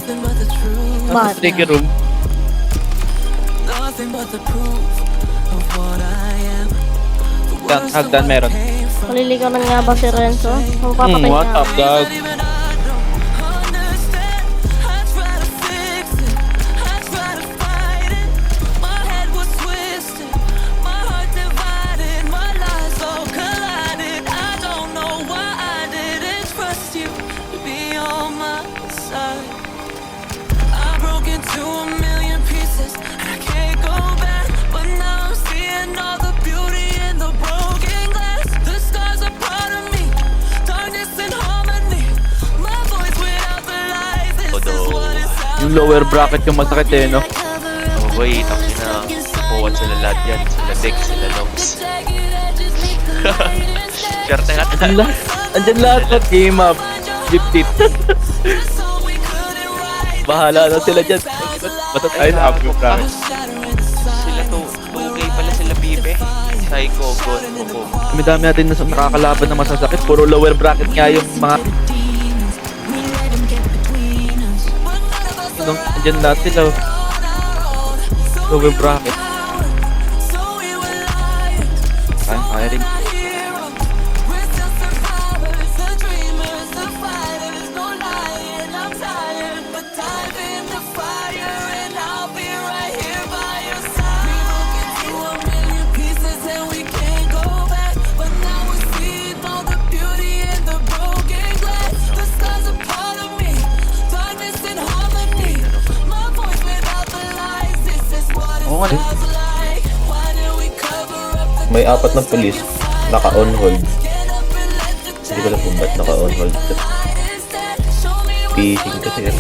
Nasa trigger room. Hagdan meron. Maliligawan nga ba si Renzo? Mapapatay What niya. up, dog? Yung lower bracket yung masakit eh, no? Oh boy, tapos na puwan sila lahat yan. Sila Dex, sila Nox. Swerte natin. Andyan lahat na game up. Dip. Bahala na sila dyan. Basta tayo na up yung bracket. Sila to, okay pala sila Bibe. Psycho, God, Coco. Dami natin na nakakalaban na masasakit. Puro lower bracket nga yung mga... Andyan lahat sila. Lower bracket. Kaya rin. Oo nga. May apat na pulis naka-on hold. Hindi ko alam kung ba't naka-on hold. Fishing kasi yan.